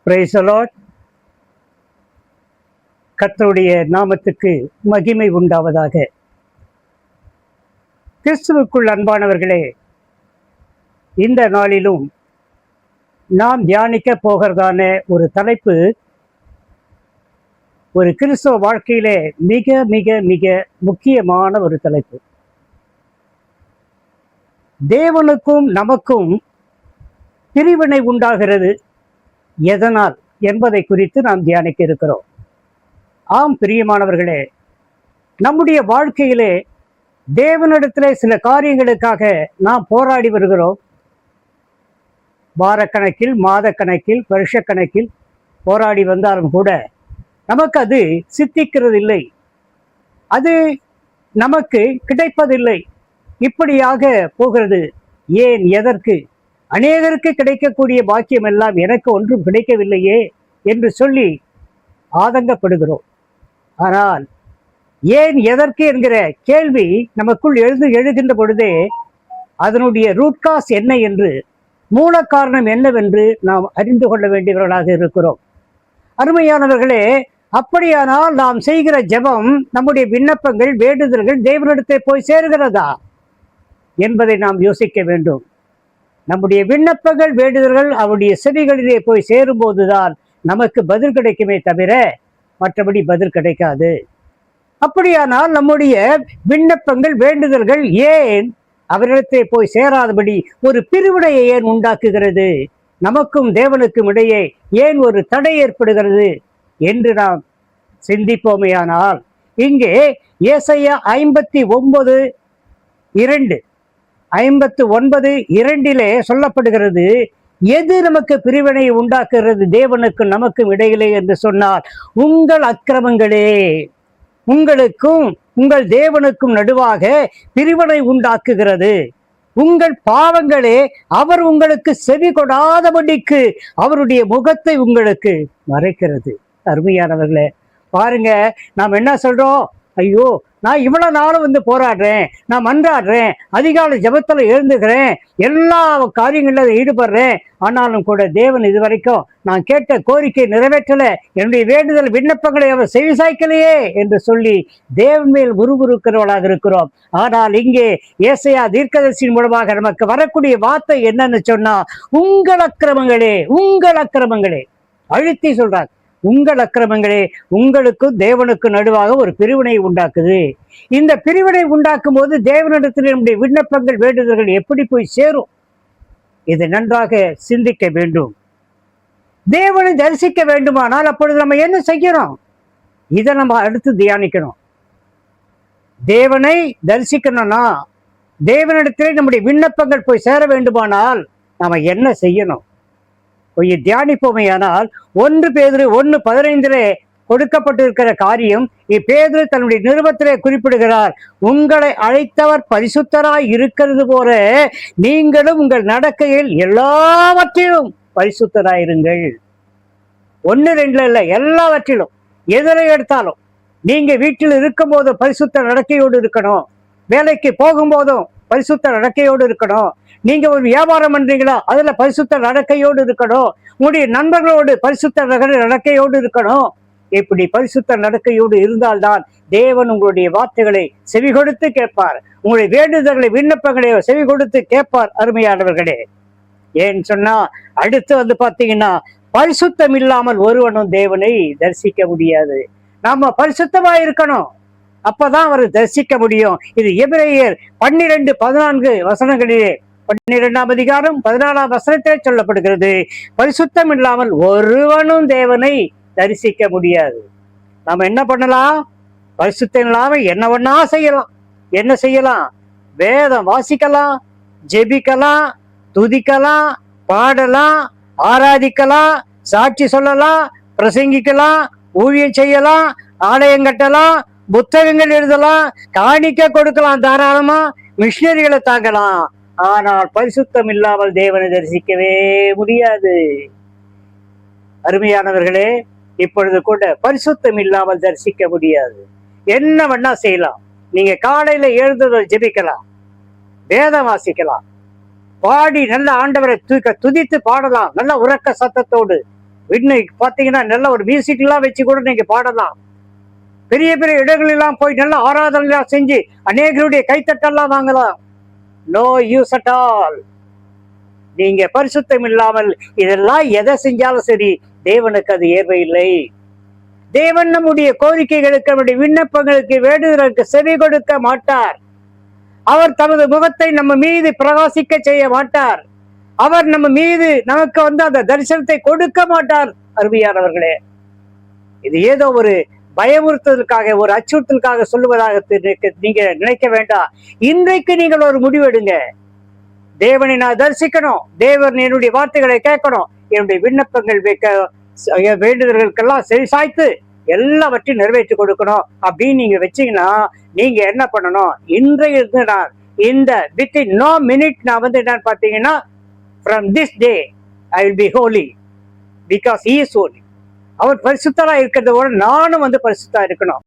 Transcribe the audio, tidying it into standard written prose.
Praise the Lord. கர்த்தருடைய நாமத்துக்கு மகிமை உண்டாவதாக. கிறிஸ்துவுக்குள் அன்பானவர்களே, இந்த நாளிலும் நாம் தியானிக்க போகிறதான ஒரு தலைப்பு ஒரு கிறிஸ்தவ வாழ்க்கையிலே மிக மிக மிக முக்கியமான ஒரு தலைப்பு. தேவனுக்கும் நமக்கும் பிரிவினை உண்டாகிறது எதனால் என்பதை குறித்து நாம் தியானிக்க இருக்கிறோம். ஆம் பிரியமானவர்களே, நம்முடைய வாழ்க்கையிலே தேவனிடத்திலே சில காரியங்களுக்காக நாம் போராடி வருகிறோம். வாரக்கணக்கில், மாதக்கணக்கில், வருஷக்கணக்கில் போராடி வந்தாலும் கூட நமக்கு அது சித்திக்கிறதில்லை, அது நமக்கு கிடைப்பதில்லை. இப்படியாக போகிறது. ஏன், எதற்கு? அநேகருக்கு கிடைக்கக்கூடிய பாக்கியம் எல்லாம் எனக்கு ஒன்றும் கிடைக்கவில்லையே என்று சொல்லி ஆதங்கப்படுகிறோம். ஆனால் ஏன், எதற்கு என்கிற கேள்வி நமக்குள் எழுகின்ற பொழுதே அதனுடைய ரூட் காஸ் என்ன என்று, மூல காரணம் என்னவென்று நாம் அறிந்து கொள்ள வேண்டியவர்களாக இருக்கிறோம். அருமையானவர்களே, அப்படியானால் நாம் செய்கிற ஜெபம், நம்முடைய விண்ணப்பங்கள், வேண்டுதல்கள் தேவனிடத்தை போய் சேருகிறதா என்பதை நாம் யோசிக்க வேண்டும். நம்முடைய விண்ணப்பங்கள், வேண்டுதல்கள் அவருடைய செவிகளிலே போய் சேரும்போதுதான் நமக்கு பதில் கிடைக்குமே தவிர மற்றபடி பதில் கிடைக்காது. அப்படியானால் நம்முடைய விண்ணப்பங்கள், வேண்டுதல்கள் ஏன் அவரிடத்தை போய் சேராதபடி ஒரு பிரிவினையை ஏன் உண்டாக்குகிறது? நமக்கும் தேவனுக்கும் இடையே ஏன் ஒரு தடை ஏற்படுகிறது என்று நாம் சிந்திப்போமேயானால், இங்கே ஏசாயா 59:2 சொல்லப்படுகிறது. எது நமக்கு பிரிவினை உண்டாக்குகிறது தேவனுக்கும் நமக்கும் இடையிலே என்று சொன்னால், உங்கள் அக்கிரமங்களே உங்களுக்கும் உங்கள் தேவனுக்கும் நடுவாக பிரிவினை உண்டாக்குகிறது. உங்கள் பாவங்களே அவர் உங்களுக்கு செவி கொடாதபடிக்கு அவருடைய முகத்தை உங்களுக்கு மறைக்கிறது. அருமையானவர்களே, பாருங்க, நாம் என்ன சொல்றோம்? ஐயோ, நான் இவ்வளவு நாளும் போராடுறேன், நான் மன்றாடுறேன், அதிகாலை ஜபத்துல எழுந்துக்கிறேன், எல்லா காரியங்களில் ஈடுபடுறேன், ஆனாலும் கூட தேவன் இதுவரைக்கும் நான் கேட்ட கோரிக்கை நிறைவேற்றல, என்னுடைய வேண்டுதல் விண்ணப்பங்களை அவர் செவிசாய்க்கலையே என்று சொல்லி தேவன் மேல் முறுமுறுக்கிறவர்களாக இருக்கிறோம். ஆனால் இங்கே ஏசாயா தீர்க்கதரிசியின் மூலமாக நமக்கு வரக்கூடிய வார்த்தை என்னன்னு சொன்னா, உங்கள் அக்கிரமங்களே உங்கள் அக்கிரமங்களே, அழுத்தி சொல்றாங்க, உங்கள் அக்கிரமங்களே உங்களுக்கும் தேவனுக்கு நடுவாக ஒரு பிரிவினை உண்டாக்குது. இந்த பிரிவினை உண்டாக்கும் போது தேவனிடத்தில் நம்முடைய விண்ணப்பங்கள், வேண்டுதல்கள் எப்படி போய் சேரும்? இதை நன்றாக சிந்திக்க வேண்டும். தேவனை தரிசிக்க வேண்டுமானால் அப்பொழுது நம்ம என்ன செய்யணும்? இதை நம்ம அடுத்து தியானிக்கணும். தேவனை தரிசிக்கணும்னா, தேவனிடத்திலே நம்முடைய விண்ணப்பங்கள் போய் சேர வேண்டுமானால் நாம என்ன செய்யணும்? கொஞ்சம் தியானிப்போமையானால் 1 பேதுரு 1:15 கொடுக்கப்பட்டிருக்கிற காரியம் பேதுரு தன்னுடைய நிருபத்திலே குறிப்பிடுகிறார். உங்களை அழைத்தவர் பரிசுத்தராய் இருக்கிறது போல நீங்களும் உங்கள் நடக்கையில் எல்லாவற்றிலும் பரிசுத்தராயிருங்கள். 1-2 இல்லை, எல்லாவற்றிலும். எதிரை எடுத்தாலும் நீங்க வீட்டில் இருக்கும் போது பரிசுத்த நடக்கையோடு இருக்கணும், வேலைக்கு போகும்போதும் பரிசுத்த நடக்கையோடு இருக்கணும், நீங்க ஒரு வியாபாரம் பண்றீங்களா அதுல பரிசுத்த நடக்கையோடு இருக்கணும், உங்களுடைய நண்பர்களோடு பரிசுத்த நடக்கையோடு இருக்கணும். இப்படி பரிசுத்த நடக்கையோடு இருந்தால்தான் தேவன் உங்களுடைய வார்த்தைகளை செவி கொடுத்து கேட்பார், உங்களுடைய வேண்டுதல்களை, விண்ணப்பங்களை செவி கொடுத்து கேட்பார். அருமையானவர்களே, ஏன்னு சொன்னா அடுத்து பாத்தீங்கன்னா, பரிசுத்தம் இல்லாமல் ஒருவனும் தேவனை தரிசிக்க முடியாது. நாம பரிசுத்தமா இருக்கணும், அப்பதான் அவரை தரிசிக்க முடியும். இது எபிரேயர் 12:14 12ஆம் அதிகாரம் 14ஆம் வசனத்திலே சொல்லப்படுகிறது. பரிசுத்தம் இல்லாமல் ஒருவனும் தேவனை தரிசிக்க முடியாது. நாம என்ன பண்ணலாம்? பரிசுத்தம் இல்லாம என்ன ஒண்ணா செய்யலாம். என்ன செய்யலாம்? வேதம் வாசிக்கலாம், ஜெபிக்கலாம், துதிக்கலாம், பாடலாம், ஆராதிக்கலாம், சாட்சி சொல்லலாம், பிரசங்கிக்கலாம், ஊழியம் செய்யலாம், ஆலயம் கட்டலாம், புத்தகங்கள் எழுதலாம், காணிக்க கொடுக்கலாம், தாராளமா மிஷினரிகளை தாங்கலாம். ஆனால் பரிசுத்தம் இல்லாமல் தேவனை தரிசிக்கவே முடியாது. அருமையானவர்களே, இப்பொழுது கூட பரிசுத்தம் இல்லாமல் தரிசிக்க முடியாது. என்ன வேணா செய்யலாம். நீங்க காலையில எழுந்ததும் ஜெபிக்கலாம், வேதம் வாசிக்கலாம், பாடி நல்ல ஆண்டவரை துதித்து பாடலாம், நல்ல உறக்க சத்தத்தோடு. இன்னைக்கு பார்த்தீங்கன்னா நல்ல ஒரு மியூசிக்லாம் வச்சு கூட நீங்க பாடலாம். பெரிய பெரிய இடங்களெல்லாம் போய் நல்ல ஆராதனைலாம் செஞ்சு அநேகருடைய கைத்தட்டெல்லாம் வாங்கலாம். No use at all. நீங்க பரிசுத்தம் இல்லாமல் இதெல்லாம் எதை செஞ்சாலும் சரி, தேவனுக்கு அது ஏற்பயில்லை. தேவன் நம்முடைய கோரிக்கைகளுக்கு, நம்முடைய விண்ணப்பங்களுக்கு, வேண்டுதலுக்கு செவி கொடுக்க மாட்டார். அவர் தமது முகத்தை நம்ம மீது பிரகாசிக்க செய்ய மாட்டார். அவர் நம்ம மீது நமக்கு அந்த தரிசனத்தை கொடுக்க மாட்டார். அருமையானவர்களே, இது ஏதோ ஒரு பயமுறுத்துவதற்காக, ஒரு அச்சுறுத்தலுக்காக சொல்லுவதாக நீங்க நினைக்க வேண்டாம். இன்றைக்கு நீங்கள் ஒரு முடிவெடுங்க. தேவனை நான் தரிசிக்கணும், தேவன் என்னுடைய வார்த்தைகளை கேட்கணும், என்னுடைய விண்ணப்பங்கள் வேண்டுதல்களுக்கெல்லாம் செவி சாய்த்து எல்லாவற்றையும் நிறைவேற்றி கொடுக்கணும் அப்படின்னு நீங்க வச்சீங்கன்னா, நீங்க என்ன பண்ணணும், இன்றைய இருந்து நான் இந்த வித்தின் நோ மினிட் நான் என்னன்னு பார்த்தீங்கன்னா, from this day I will be holy because he is holy. அவர் பரிசுத்தரா இருக்கிறத விட நானும் பரிசுத்தா இருக்கணும்.